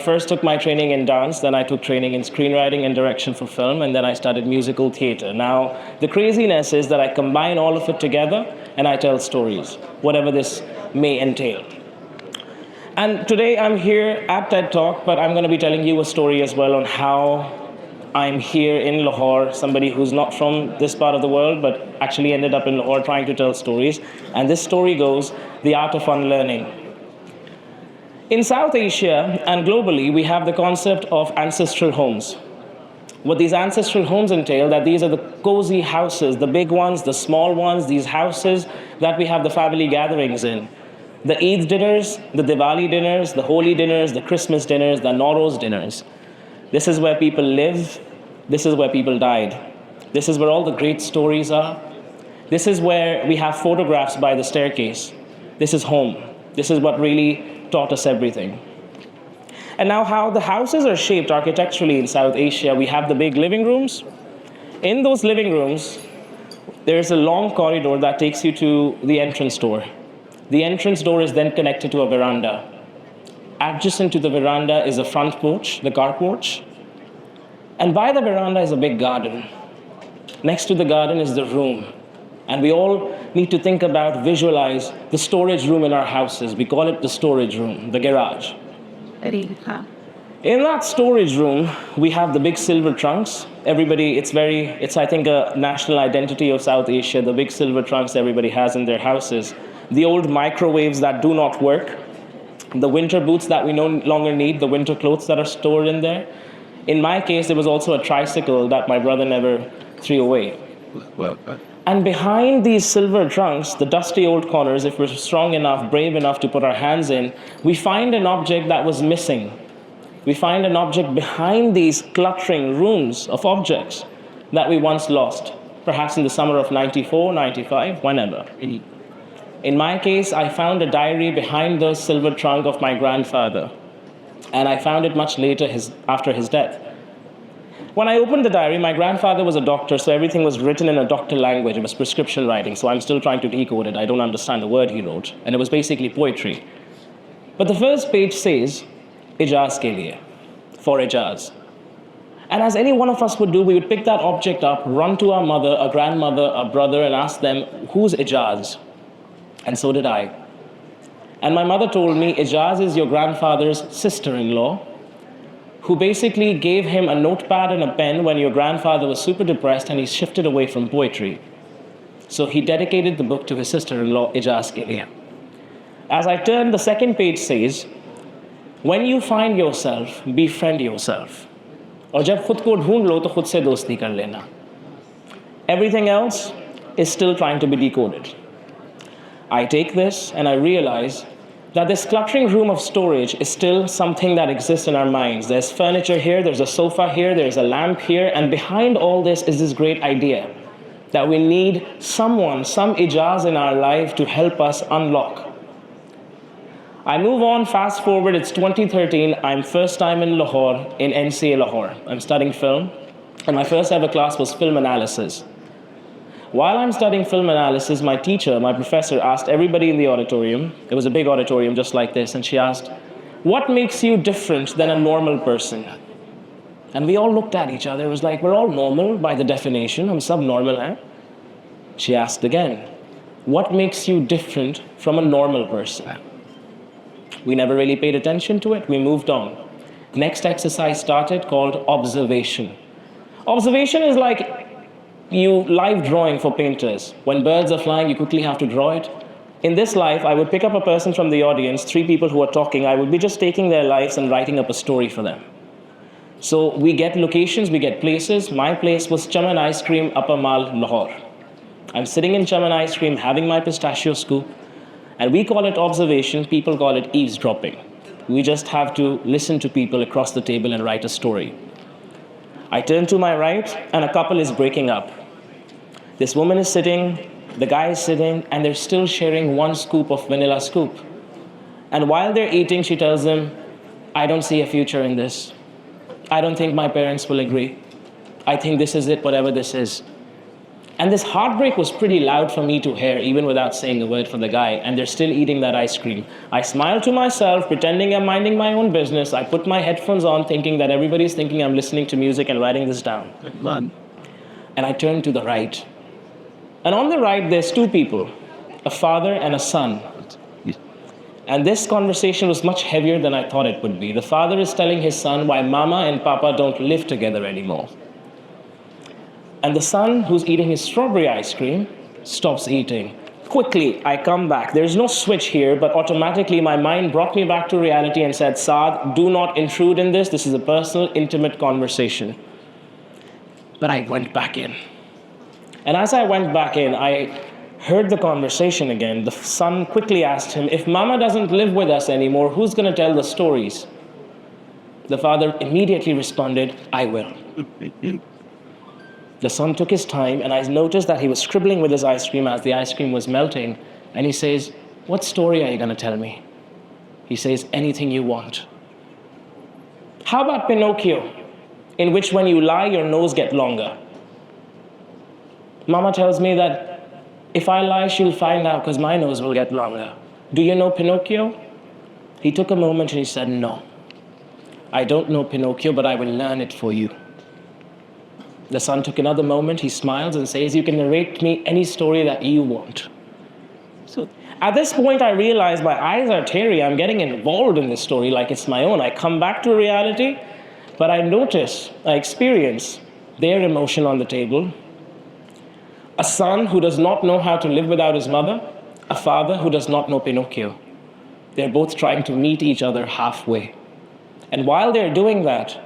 first took my training in dance, then I took training in screenwriting and direction for film, and then I studied musical theater. Now, the craziness is that I combine all of it together and I tell stories, whatever this may entail. And today I'm here at TED Talk, but I'm going to be telling you a story as well on how I'm here in Lahore, somebody who's not from this part of the world, but actually ended up in Lahore trying to tell stories. And this story goes, The Art of Unlearning. In South Asia and globally, we have the concept of ancestral homes. What these ancestral homes entail, that these are the cozy houses, the big ones, the small ones, these houses that we have the family gatherings in. The Eid dinners, the Diwali dinners, the Holi dinners, the Christmas dinners, the Nowruz dinners. This is where people live. This is where people died. This is where all the great stories are. This is where we have photographs by the staircase. This is home. This is what really taught us everything. And now how the houses are shaped architecturally in South Asia, we have the big living rooms. In those living rooms, there's a long corridor that takes you to the entrance door. The entrance door is then connected to a veranda. Adjacent to the veranda is a front porch, the car porch. And by the veranda is a big garden. Next to the garden is the room. And we all need to think about, visualize the storage room in our houses. We call it the storage room, the garage. In that storage room, we have the big silver trunks. Everybody, it's I think, a national identity of South Asia, the big silver trunks everybody has in their houses. The old microwaves that do not work. The winter boots that we no longer need, the winter clothes that are stored in there. In my case, there was also a tricycle that my brother never threw away. And behind these silver trunks, the dusty old corners, if we're strong enough, brave enough to put our hands in, we find an object that was missing. We find an object behind these cluttering rooms of objects that we once lost, perhaps in the summer of 94, 95, whenever. In my case, I found a diary behind the silver trunk of my grandfather. And I found it much later, after his death. When I opened the diary, my grandfather was a doctor, so everything was written in a doctor language. It was prescription writing, so I'm still trying to decode it. I don't understand the word he wrote. And it was basically poetry. But the first page says, Ijaz ke liye, for Ijaz. And as any one of us would do, we would pick that object up, run to our mother, our grandmother, our brother, and ask them, who's Ijaz? And so did I. And my mother told me, Ijaz is your grandfather's sister-in-law, who basically gave him a notepad and a pen when your grandfather was super depressed and he shifted away from poetry. So he dedicated the book to his sister-in-law, Ijaz ke liye. As I turned, the second page says, when you find yourself, befriend yourself. Aur jab khud ko dhoond lo, to khud se dosti kar lena. Everything else is still trying to be decoded. I take this and I realize that this cluttering room of storage is still something that exists in our minds. There's furniture here, there's a sofa here, there's a lamp here, and behind all this is this great idea that we need someone, some Ijaz in our life to help us unlock. I move on, fast forward, it's 2013, I'm first time in Lahore, in NCA Lahore. I'm studying film, and my first ever class was film analysis. While I'm studying film analysis, my teacher, my professor, asked everybody in the auditorium, it was a big auditorium just like this, and she asked, what makes you different than a normal person? And we all looked at each other. It was like, we're all normal by the definition. Hum sab normal hain. She asked again, what makes you different from a normal person? We never really paid attention to it. We moved on. Next exercise started called observation. Observation is like you live drawing for painters. When birds are flying, you quickly have to draw it. In this life, I would pick up a person from the audience, 3 people who are talking. I would be just taking their lives and writing up a story for them. So we get locations, we get places. My place was Chaman Ice Cream, Upper Mall, Lahore. I'm sitting in Chaman Ice Cream, having my pistachio scoop, and we call it observation, people call it eavesdropping. We just have to listen to people across the table and write a story. I turn to my right, and a couple is breaking up. This woman is sitting, the guy is sitting, and they're still sharing 1 scoop of vanilla scoop. And while they're eating, she tells them, I don't see a future in this. I don't think my parents will agree. I think this is it, whatever this is. And this heartbreak was pretty loud for me to hear, even without saying a word for the guy, and they're still eating that ice cream. I smile to myself, pretending I'm minding my own business. I put my headphones on, thinking that everybody's thinking I'm listening to music and writing this down. And I turn to the right. And on the right, there's two people, a father and a son. And this conversation was much heavier than I thought it would be. The father is telling his son why mama and papa don't live together anymore. And the son, who's eating his strawberry ice cream, stops eating. Quickly, I come back. There's no switch here, but automatically my mind brought me back to reality and said, Saad, do not intrude in this. This is a personal, intimate conversation. But I went back in. And as I went back in, I heard the conversation again. The son quickly asked him, if mama doesn't live with us anymore, who's going to tell the stories? The father immediately responded, I will. The son took his time, and I noticed that he was scribbling with his ice cream as the ice cream was melting. And he says, what story are you going to tell me? He says, anything you want. How about Pinocchio, in which when you lie, your nose gets longer? Mama tells me that if I lie, she'll find out because my nose will get longer. Do you know Pinocchio? He took a moment and he said, no. I don't know Pinocchio, but I will learn it for you. The son took another moment, he smiles and says, you can narrate me any story that you want. So at this point, I realize my eyes are teary. I'm getting involved in this story like it's my own. I come back to reality, but I notice, I experience their emotion on the table. A son who does not know how to live without his mother, a father who does not know Pinocchio. They're both trying to meet each other halfway. And while they're doing that,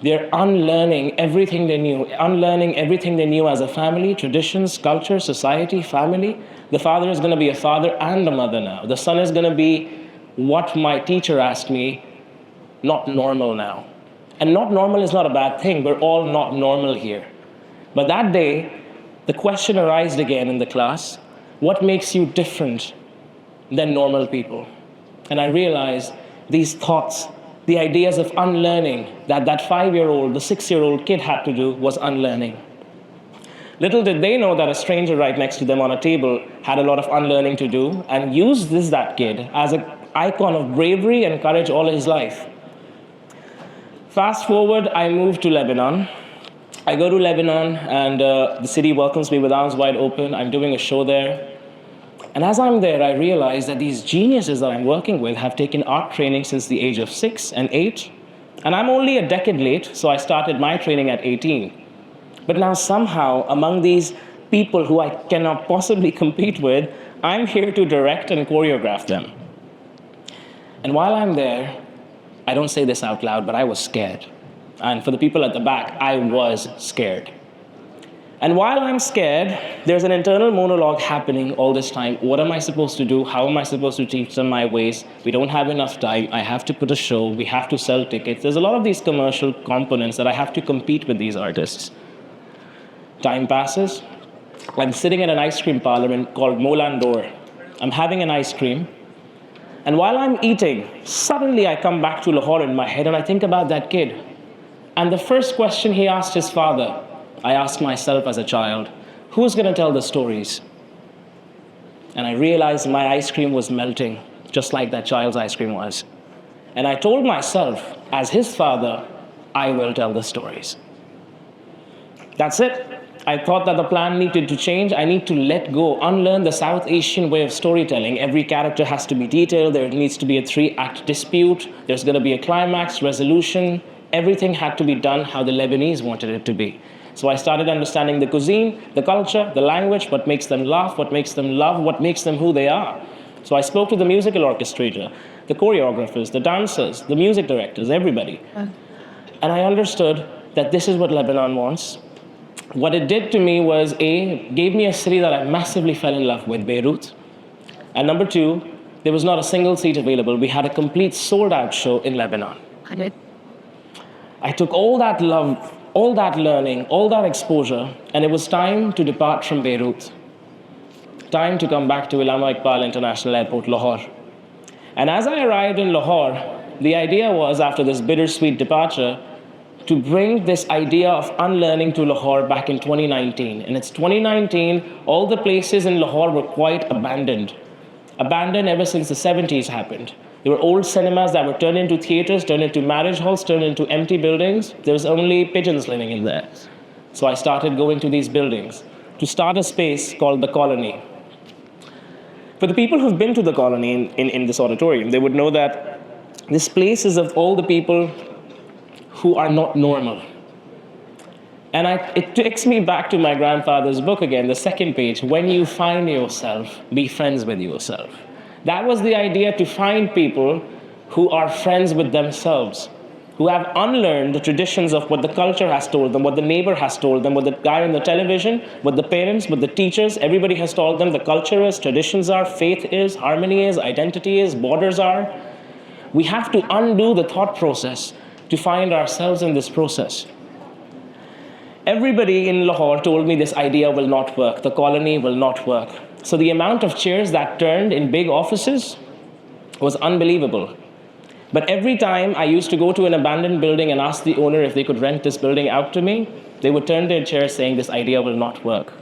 they're unlearning everything they knew as a family, traditions, culture, society, family. The father is going to be a father and a mother now. The son is going to be what my teacher asked me, not normal now. And not normal is not a bad thing. We're all not normal here. But that day, the question arose again in the class, what makes you different than normal people? And I realized these thoughts, the ideas of unlearning that 5-year-old, the 6-year-old kid had to do was unlearning. Little did they know that a stranger right next to them on a table had a lot of unlearning to do and used that kid as an icon of bravery and courage all his life. Fast forward, I moved to Lebanon. I go to Lebanon and the city welcomes me with arms wide open. I'm doing a show there. And as I'm there, I realize that these geniuses that I'm working with have taken art training since the age of 6 and 8. And I'm only a decade late, so I started my training at 18. But now somehow, among these people who I cannot possibly compete with, I'm here to direct and choreograph them. And while I'm there, I don't say this out loud, but I was scared. And for the people at the back, I was scared. And while I'm scared, there's an internal monologue happening all this time. What am I supposed to do? How am I supposed to teach them my ways? We don't have enough time. I have to put a show. We have to sell tickets. There's a lot of these commercial components that I have to compete with these artists. Time passes. I'm sitting at an ice cream parlor called Molandor. I'm having an ice cream. And while I'm eating, suddenly I come back to Lahore in my head and I think about that kid. And the first question he asked his father, I asked myself as a child, who's going to tell the stories? And I realized my ice cream was melting, just like that child's ice cream was. And I told myself, as his father, I will tell the stories. That's it. I thought that the plan needed to change. I need to let go, unlearn the South Asian way of storytelling. Every character has to be detailed. There needs to be a 3-act dispute. There's going to be a climax, resolution. Everything had to be done how the Lebanese wanted it to be. So I started understanding the cuisine, the culture, the language, what makes them laugh, what makes them love, what makes them who they are. So I spoke to the musical orchestrator, the choreographers, the dancers, the music directors, everybody. And I understood that this is what Lebanon wants. What it did to me was, A, gave me a city that I massively fell in love with, Beirut. And number 2, there was not a single seat available. We had a complete sold-out show in Lebanon. I took all that love, all that learning, all that exposure, and it was time to depart from Beirut. Time to come back to Allama Iqbal International Airport, Lahore. And as I arrived in Lahore, the idea was, after this bittersweet departure, to bring this idea of unlearning to Lahore back in 2019. And it's 2019, all the places in Lahore were quite abandoned. Abandoned ever since the 70s happened. There were old cinemas that were turned into theaters, turned into marriage halls, turned into empty buildings. There was only pigeons living in there. So I started going to these buildings to start a space called the Colony. For the people who've been to the Colony in this auditorium, they would know that this place is of all the people who are not normal. And it takes me back to my grandfather's book again, the second page, when you find yourself, be friends with yourself. That was the idea, to find people who are friends with themselves, who have unlearned the traditions of what the culture has told them, what the neighbor has told them, what the guy on the television, what the parents, what the teachers, everybody has told them the culture is, traditions are, faith is, harmony is, identity is, borders are. We have to undo the thought process to find ourselves in this process. Everybody in Lahore told me this idea will not work, the Colony will not work. So the amount of chairs that turned in big offices was unbelievable. But every time I used to go to an abandoned building and ask the owner if they could rent this building out to me, they would turn their chairs saying this idea will not work.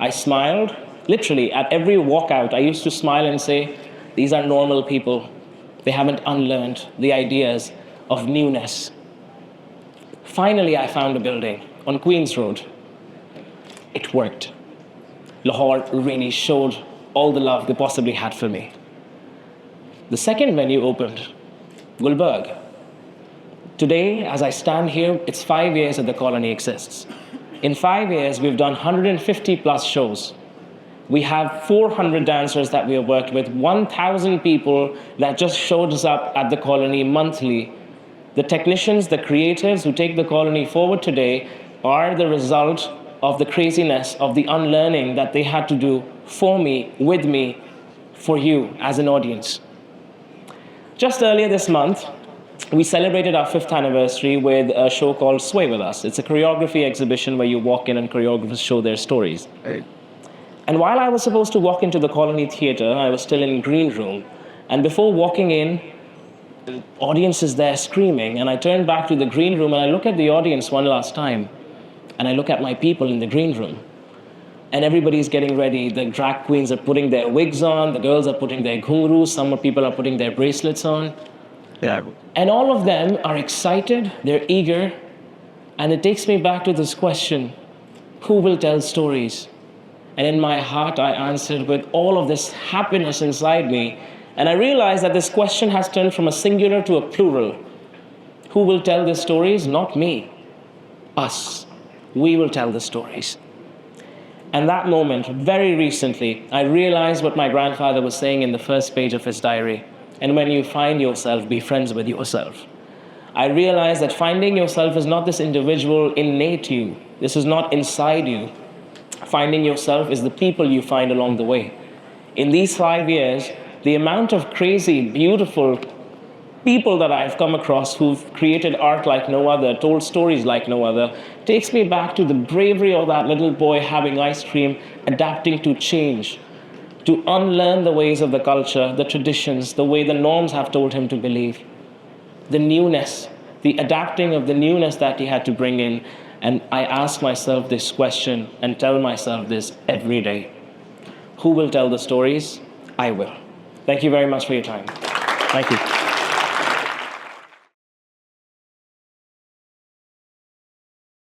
I smiled, literally at every walkout, I used to smile and say, these are normal people. They haven't unlearned the ideas of newness. Finally, I found a building on Queens Road. It worked. Lahore really showed all the love they possibly had for me. The second venue opened, Gulberg. Today, as I stand here, it's 5 years that the Colony exists. In 5 years, we've done 150 plus shows. We have 400 dancers that we have worked with, 1,000 people that just showed us up at the Colony monthly. The technicians, the creatives who take the Colony forward today are the result of the craziness of the unlearning that they had to do for me, with me, for you as an audience. Just earlier this month, we celebrated our 5th anniversary with a show called Sway With Us. It's a choreography exhibition where you walk in and choreographers show their stories. Right. And while I was supposed to walk into the Colony Theatre, I was still in green room. And before walking in, the audience is there screaming, and I turn back to the green room and I look at the audience one last time. And I look at my people in the green room. And everybody's getting ready. The drag queens are putting their wigs on. The girls are putting their ghungroos. Some people are putting their bracelets on. Yeah. And all of them are excited. They're eager. And it takes me back to this question, who will tell stories? And in my heart, I answered with all of this happiness inside me. And I realized that this question has turned from a singular to a plural. Who will tell the stories? Not me. Us. We will tell the stories. And that moment, very recently, I realized what my grandfather was saying in the first page of his diary. And when you find yourself, be friends with yourself. I realized that finding yourself is not this individual innate you. This is not inside you. Finding yourself is the people you find along the way. In these 5 years, the amount of crazy, beautiful people that I've come across who've created art like no other, told stories like no other, takes me back to the bravery of that little boy having ice cream, adapting to change, to unlearn the ways of the culture, the traditions, the way the norms have told him to believe. The newness, the adapting of the newness that he had to bring in. And I ask myself this question and tell myself this every day. Who will tell the stories? I will. Thank you very much for your time. Thank you.